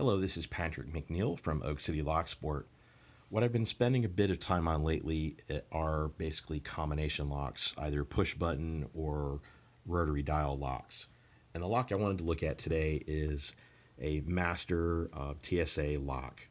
Hello, this is Patrick McNeil from Oak City Locksport. What I've been spending a bit of time on lately are basically combination locks, either push button or rotary dial locks. And the lock I wanted to look at today is a Master TSA lock.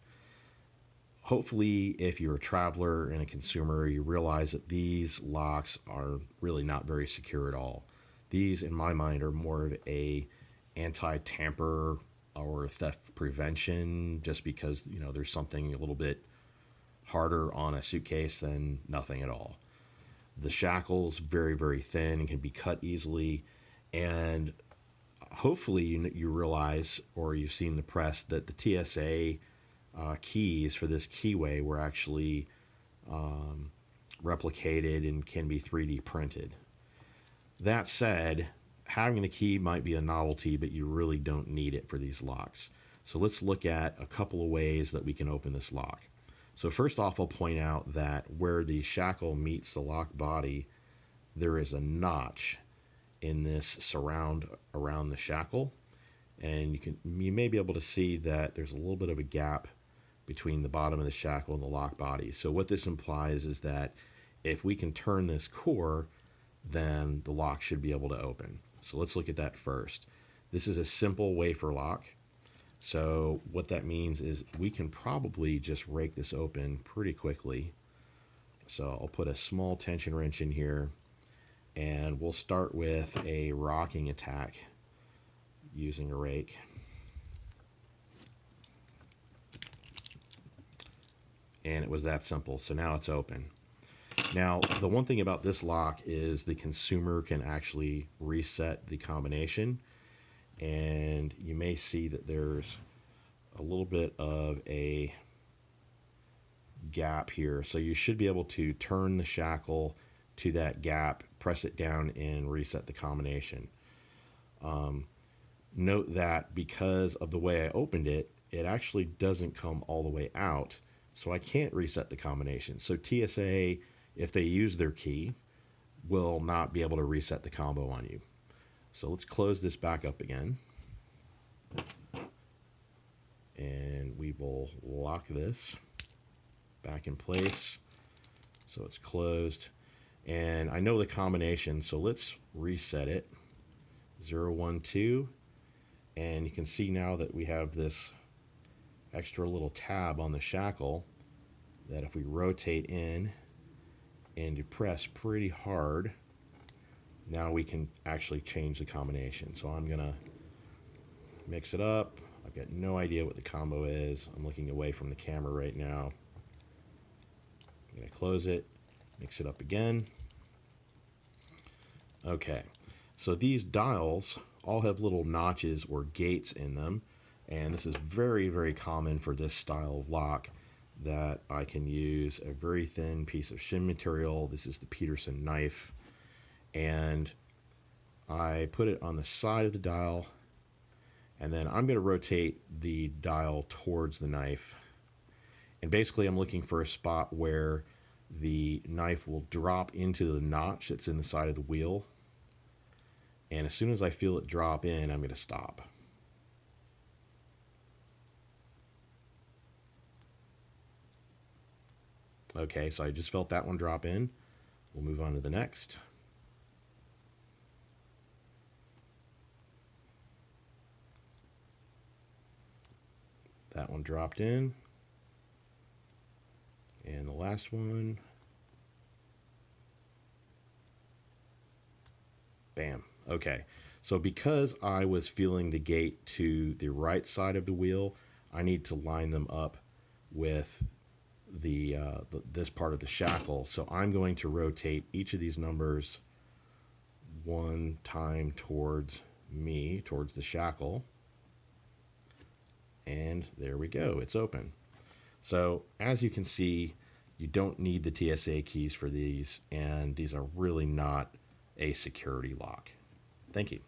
Hopefully, if you're a traveler and a consumer, you realize that these locks are really not very secure at all. These, in my mind, are more of a anti-tamper or theft prevention, just because there's something a little bit harder on a suitcase than nothing at all. The shackle's very, very thin and can be cut easily, and hopefully you realize, or you've seen the press, that the TSA keys for this keyway were actually replicated and can be 3D printed. That said, having the key might be a novelty, but you really don't need it for these locks. So let's look at a couple of ways that we can open this lock. So first off, I'll point out that where the shackle meets the lock body, there is a notch in this surround around the shackle. And you may be able to see that there's a little bit of a gap between the bottom of the shackle and the lock body. So what this implies is that if we can turn this core, then the lock should be able to open. So let's look at that first. This is a simple wafer lock. So what that means is we can probably just rake this open pretty quickly. So I'll put a small tension wrench in here, and we'll start with a rocking attack using a rake. And it was that simple. So now it's open. Now, the one thing about this lock is the consumer can actually reset the combination, and you may see that there's a little bit of a gap here. So you should be able to turn the shackle to that gap, press it down, and reset the combination. Note that because of the way I opened it, it actually doesn't come all the way out, so I can't reset the combination. So TSA, if they use their key, will not be able to reset the combo on you. So let's close this back up again. And we will lock this back in place. So it's closed. And I know the combination, so let's reset it. 012. And you can see now that we have this extra little tab on the shackle that if we rotate in and you press pretty hard, now we can actually change the combination. So I'm gonna mix it up. I've got no idea what the combo is. I'm looking away from the camera right now. I'm gonna close it, mix it up again. Okay, so these dials all have little notches or gates in them, and this is very, very common for this style of lock, that I can use a very thin piece of shim material. This is the Peterson knife, and I put it on the side of the dial, and then I'm going to rotate the dial towards the knife. And basically I'm looking for a spot where the knife will drop into the notch that's in the side of the wheel. And as soon as I feel it drop in, I'm going to stop. Okay, so I just felt that one drop in. We'll move on to the next. That one dropped in. And the last one. Bam. Okay, so because I was feeling the gate to the right side of the wheel, I need to line them up with this part of the shackle. So I'm going to rotate each of these numbers one time towards me, towards the shackle. And there we go, it's open. So as you can see, you don't need the TSA keys for these, and these are really not a security lock. Thank you.